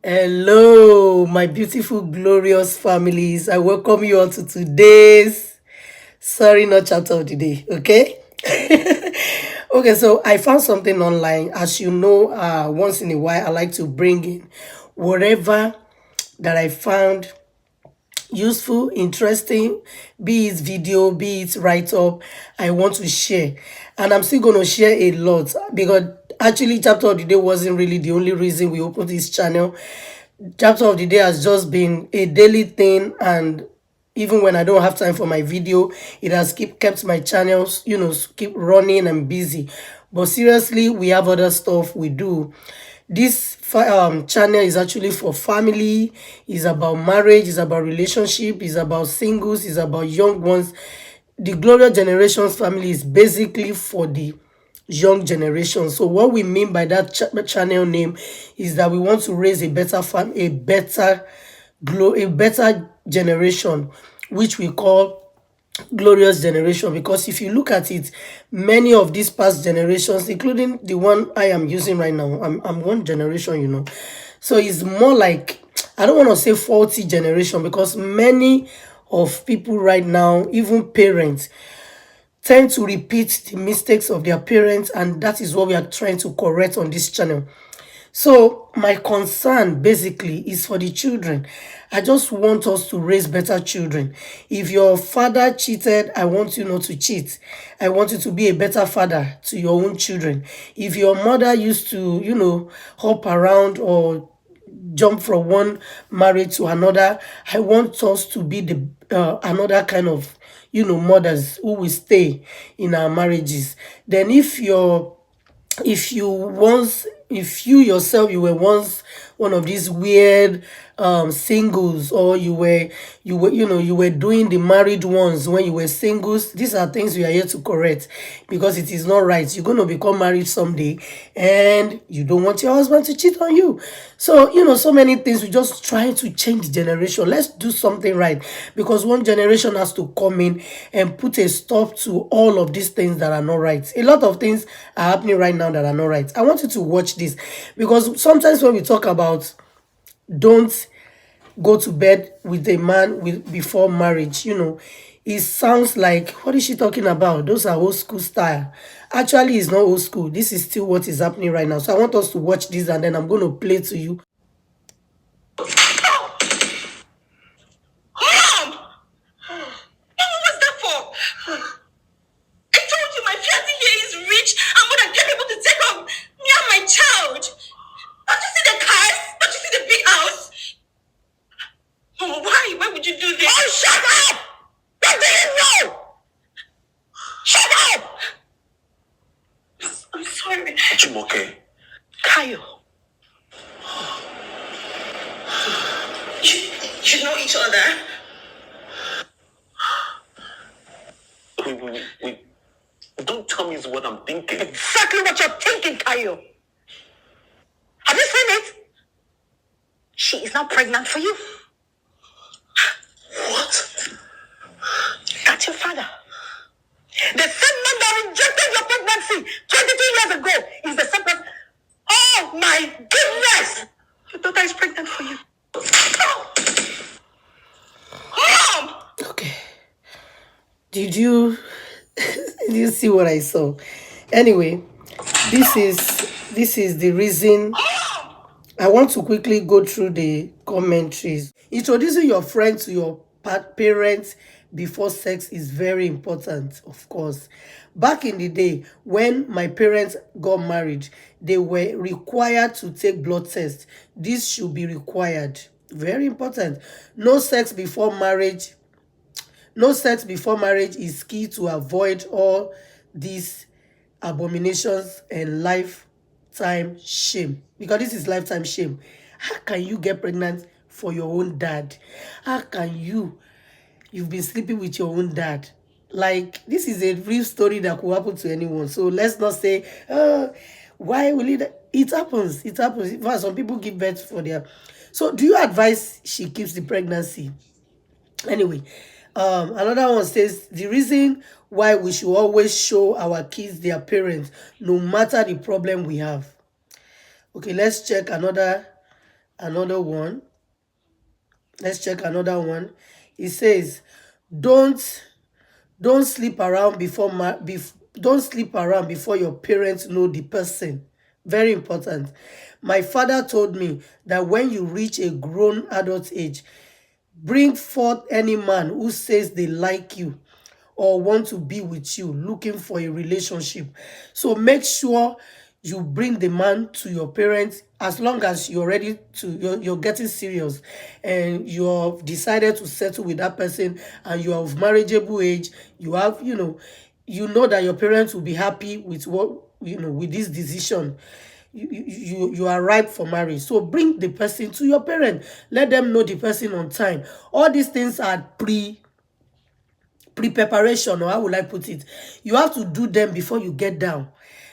Hello, my beautiful, glorious families. I welcome you all to today's sorry, not chapter of the day. Okay. Okay, so I found something online. As you know, once in a while, I like to bring in whatever that I found useful, interesting, be it video, be it write up, I want to share. And I'm still going to share a lot because actually, chapter of the day wasn't really the only reason we opened this channel. Chapter of the day has just been a daily thing, and even when I don't have time for my video, it has kept my channels, keep running and busy. But seriously, we have other stuff we do. This channel is actually for family, is about marriage, is about relationship, is about singles, is about young ones. The Glorious Generations family is basically for the young generation. So what we mean by that channel name is that we want to raise a better a better generation, which we call glorious generation. Because if you look at it, many of these past generations, including the one I am using right now, I'm one generation, so it's more like, I don't want to say faulty generation, because many of people right now, even parents, tend to repeat the mistakes of their parents, and that is what we are trying to correct on this channel. So my concern basically is for the children. I just want us to raise better children. If your father cheated, I want you not to cheat. I want you to be a better father to your own children. If your mother used to, hop around or jump from one marriage to another, I want us to be the another kind of, mothers who will stay in our marriages. Then if you yourself, you were once one of these weird singles, or you were doing the married ones when you were singles, these are things we are here to correct, because it is not right. You're going to become married someday, and you don't want your husband to cheat on you. So so many things, we just trying to change the generation. Let's do something right, because one generation has to come in and put a stop to all of these things that are not right. A lot of things are happening right now that are not right. I want you to watch this, because sometimes when we talk about don't go to bed with a man before marriage, it sounds like, what is she talking about? Those are old school style. Actually, it's not old school. This is still what is happening right now. So I want us to watch this, and then I'm going to play to you. Mom! Mom, what's that for? I told you my fiancé here is rich and more than capable to take care of me and my child. Don't you see the cars? Don't you see the big house? Mom, why? Why would you do this? Oh, shut up! What do you know? Shut up! I'm sorry. Jumoke. Kayo. You know each other? Wait. Don't tell me what I'm thinking. Exactly what you're thinking, Kayo. Have you seen it? She is now pregnant for you. What? That's your father. The same man that rejected your pregnancy 22 years ago is the same person. Oh my goodness! Your daughter is pregnant for you. Mom! Okay. Did you see what I saw? Anyway, this is the reason I want to quickly go through the commentaries. Introducing your friend to your parents before sex is very important, of course. Back in the day, when my parents got married, they were required to take blood tests. This should be required. Very important. No sex before marriage. No sex before marriage is key to avoid all these abominations and lifetime shame, because this is lifetime shame. How can you get pregnant for your own dad? How can you've been sleeping with your own dad? Like, this is a real story that could happen to anyone. So let's not say, why will it happens. It happens. In fact, some people give birth for their. So do you advise she keeps the pregnancy? Anyway, another one says the reason why we should always show our kids their parents, no matter the problem we have. Okay, let's check another another one. Let's check another one. It says, don't don't sleep around don't sleep around before your parents know the person. Very important. My father told me that when you reach a grown adult age, bring forth any man who says they like you or want to be with you, looking for a relationship. So make sure you bring the man to your parents as long as you're ready to, you're getting serious and you've decided to settle with that person and you're of marriageable age, you have, you know that your parents will be happy with what, with this decision. You are ripe for marriage, so bring the person to your parent, let them know the person on time. All these things are pre-preparation, or how will I put it? You have to do them before you get down.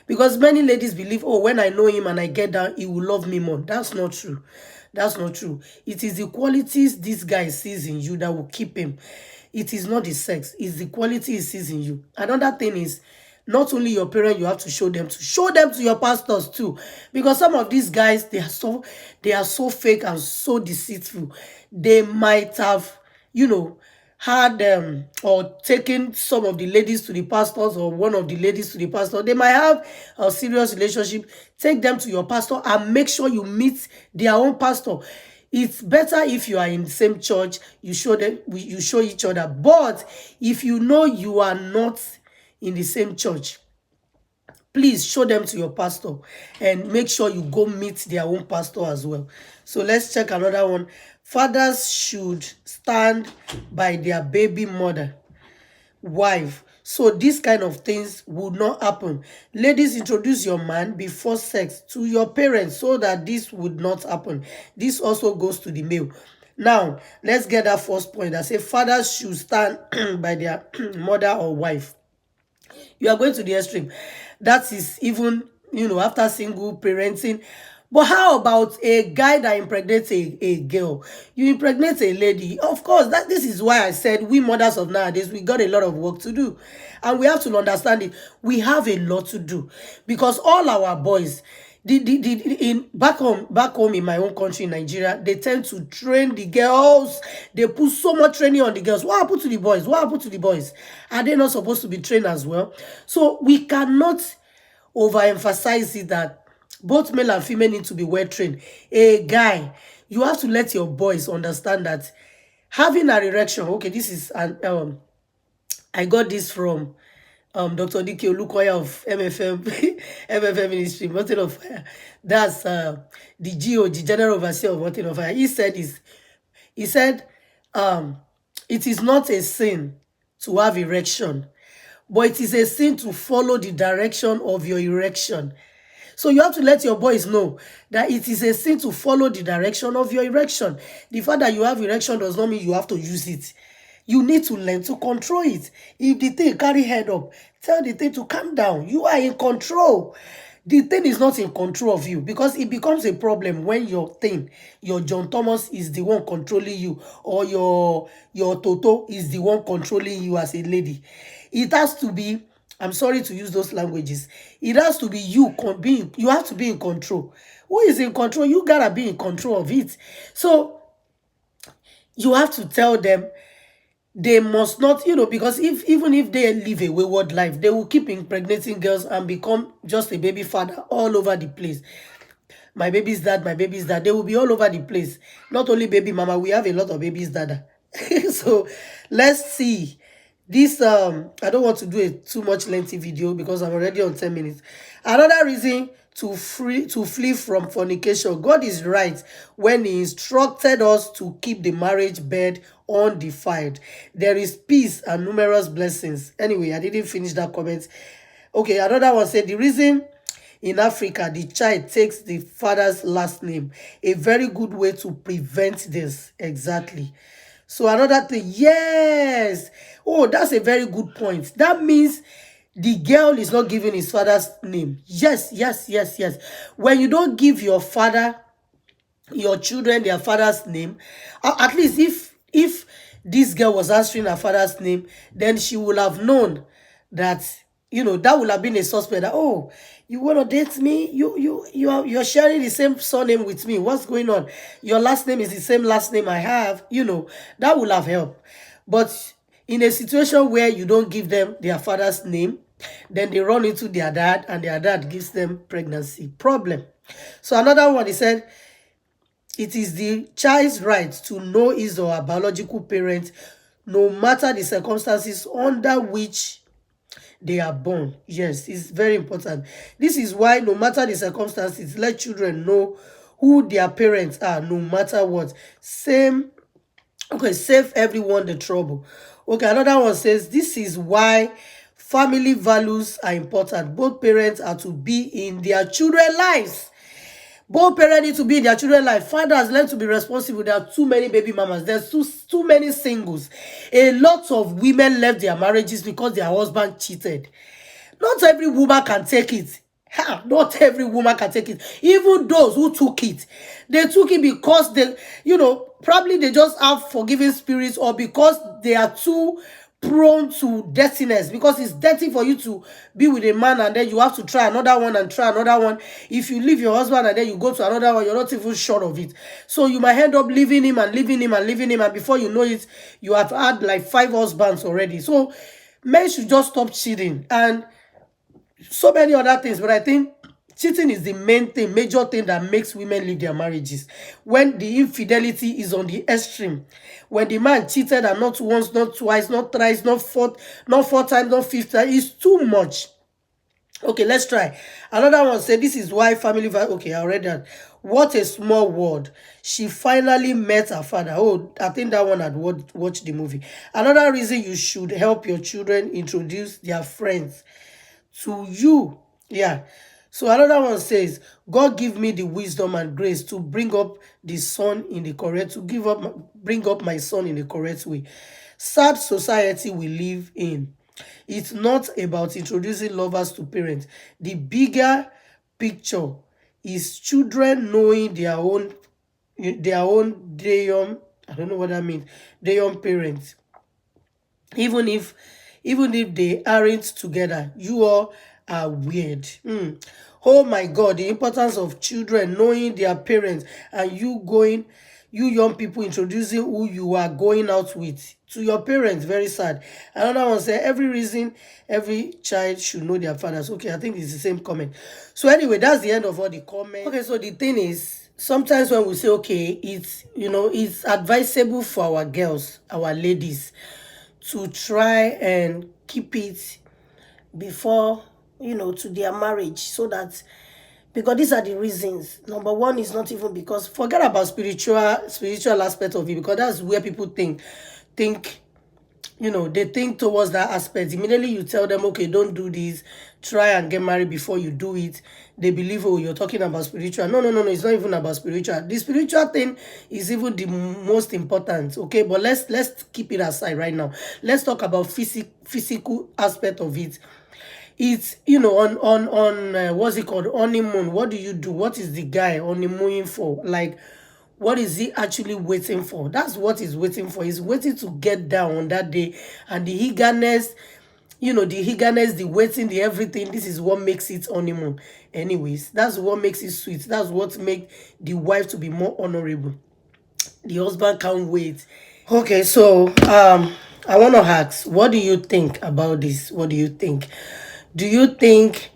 Because many ladies believe, oh, when I know him and I get down, he will love me more. That's not true. That's not true. It is the qualities this guy sees in you that will keep him. It is not the sex, it's the quality he sees in you. Another thing is, not only your parents, you have to show them to your pastors too, because some of these guys, they are so fake and so deceitful. They might have, you know had or taken some of the ladies to the pastors, or one of the ladies to the pastor. They might have a serious relationship. Take them to your pastor and make sure you meet their own pastor. It's better if you are in the same church, you show each other. But if you know you are not in the same church, please show them to your pastor and make sure you go meet their own pastor as well. So let's check another one. Fathers should stand by their baby mother, wife. So these kind of things would not happen. Ladies, introduce your man before sex to your parents so that this would not happen. This also goes to the male. Now, let's get that first point that say fathers should stand by their mother or wife. You are going to the extreme. That is even, after single parenting. But how about a guy that impregnates a girl? You impregnate a lady. Of course, this is why I said we mothers of nowadays, we got a lot of work to do. And we have to understand it. We have a lot to do. Because all our boys, back home in my own country in Nigeria, they tend to train the girls. They put so much training on the girls. What happened to the boys? What happened to the boys? Are they not supposed to be trained as well? So we cannot overemphasize it that both male and female need to be well trained. A guy, you have to let your boys understand that having an erection. Okay, this is an I got this from Dr. Dike Olukoya of MFM, MFM Ministry, Mountain of Fire. That's the GO, the General Overseer of Mountain of Fire. He said, it is not a sin to have erection, but it is a sin to follow the direction of your erection. So you have to let your boys know that it is a sin to follow the direction of your erection. The fact that you have erection does not mean you have to use it. You need to learn to control it. If the thing carry head up, tell the thing to calm down. You are in control. The thing is not in control of you, because it becomes a problem when your John Thomas is the one controlling you, or your Toto is the one controlling you as a lady. It has to be, I'm sorry to use those languages. It has to be you you have to be in control. Who is in control? You gotta be in control of it. So you have to tell them they must not, because even if they live a wayward life, they will keep impregnating girls and become just a baby father all over the place. My baby's dad, my baby's dad. They will be all over the place. Not only baby mama, we have a lot of babies dada. So let's see. This I don't want to do a too much lengthy video because I'm already on 10 minutes. Another reason to flee from fornication. God is right when he instructed us to keep the marriage bed undefiled. There is peace and numerous blessings. Anyway, I didn't finish that comment. Okay, another one said the reason in Africa the child takes the father's last name. A very good way to prevent this. Exactly. So another thing, yes. Oh, that's a very good point. That means the girl is not giving his father's name. Yes, yes, yes, yes. When you don't give your children their father's name, at least if this girl was answering her father's name, then she will have known that, that would have been a suspect that, oh, You want to date me? You're sharing the same surname with me. What's going on? Your last name is the same last name I have. That will have helped. But in a situation where you don't give them their father's name, then they run into their dad, and their dad gives them pregnancy. Problem. So another one, he said, it is the child's right to know his or her biological parent, no matter the circumstances under which they are born. Yes, it's very important. This is why, no matter the circumstances, let children know who their parents are, no matter what. Same. Okay, save everyone the trouble. Okay, another one says, this is why family values are important. Both parents are to be in their children's lives. Both parents need to be in their children's life. Fathers learn to be responsible. There are too many baby mamas. There's too many singles. A lot of women left their marriages because their husband cheated. Not every woman can take it. Not every woman can take it. Even those who took it, they took it because probably they just have forgiving spirits, or because they are too prone to dirtiness, because it's dirty for you to be with a man and then you have to try another one and try another one. If you leave your husband and then you go to another one, you're not even sure of it. So you might end up leaving him and leaving him and leaving him, and before you know it, you have had like 5 husbands already. So men should just stop cheating, and so many other things. But I think cheating is the major thing that makes women leave their marriages. When the infidelity is on the extreme, when the man cheated, and not once, not twice, not thrice, not four times, not 5 times, it's too much. Okay, let's try. Another one said, this is why family okay, I read that. What a small world. She finally met her father. Oh, I think that one had watched the movie. Another reason you should help your children introduce their friends to you. Yeah. So another one says, God give me the wisdom and grace to bring up the son in the correct, bring up my son in the correct way. Sad society we live in. It's not about introducing lovers to parents. The bigger picture is children knowing their own Dayon, I don't know what that means, Dayon parents. Even if they aren't together, you all are weird. Oh my God, the importance of children knowing their parents, and you young people introducing who you are going out with to your parents. Very sad. Another one said, every reason every child should know their fathers. Okay, I think it's the same comment. So anyway, that's the end of all the comments. Okay, so the thing is, sometimes when we say, okay, it's advisable for our girls, our ladies, to try and keep it before to their marriage, so that, because these are the reasons. Number one is not even because, forget about spiritual aspect of it, because that's where people think they think towards that aspect. Immediately you tell them, okay, don't do this, try and get married before you do it, they believe, oh, you're talking about spiritual. No, no, no, no, it's not even about spiritual. The spiritual thing is even the most important. Okay, but let's keep it aside right now. Let's talk about physical aspect of it. It's on what's it called, honeymoon. What do you do? What is the guy honeymooning for? Like, what is he actually waiting for? That's what he's waiting for. He's waiting to get down on that day, and the eagerness, the waiting, the everything. This is what makes it honeymoon. Anyways, that's what makes it sweet. That's what makes the wife to be more honorable. The husband can't wait. Okay, so I want to ask, what do you think about this? What do you think? Do you think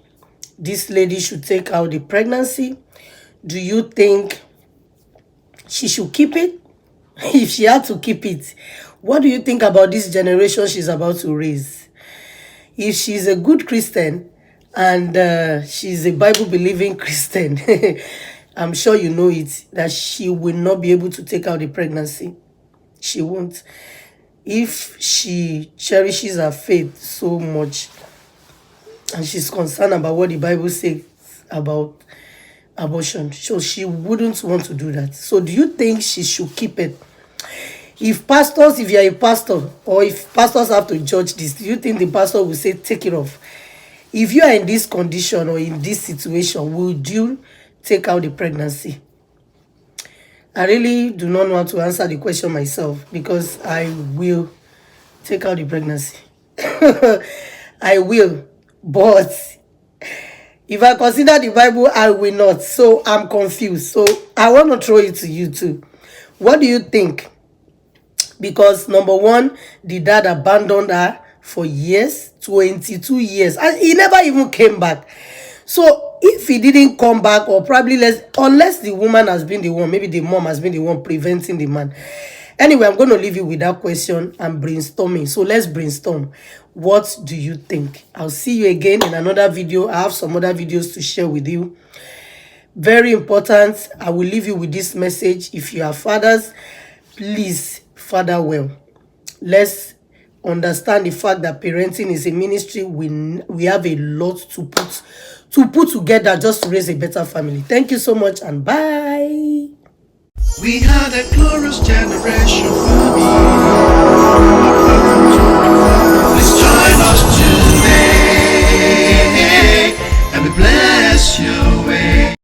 this lady should take out the pregnancy? Do you think she should keep it? If she had to keep it, what do you think about this generation she's about to raise? If she's a good Christian, and she's a Bible-believing Christian, I'm sure you know it, that she will not be able to take out the pregnancy. She won't. If she cherishes her faith so much, and she's concerned about what the Bible says about abortion, so she wouldn't want to do that. So do you think she should keep it? If you're a pastor, or if pastors have to judge this, do you think the pastor will say take it off? If you are in this condition or in this situation, would you take out the pregnancy? I really do not know how to answer the question myself, because I will take out the pregnancy. I will, but If I consider the Bible, I will not. So I'm confused. So I want to throw it to you too. What do you think? Because number one, the dad abandoned her for years, 22 years, and he never even came back. So if he didn't come back, or probably less, unless the woman has been the one, maybe the mom has been the one preventing the man. Anyway, I'm going to leave you with that question and brainstorming. So let's brainstorm. What do you think? I'll see you again in another video. I have some other videos to share with you. Very important. I will leave you with this message. If you are fathers, please father well. Let's understand the fact that parenting is a ministry. We have a lot to put together just to raise a better family. Thank you so much, and bye. We are the glorious generation family.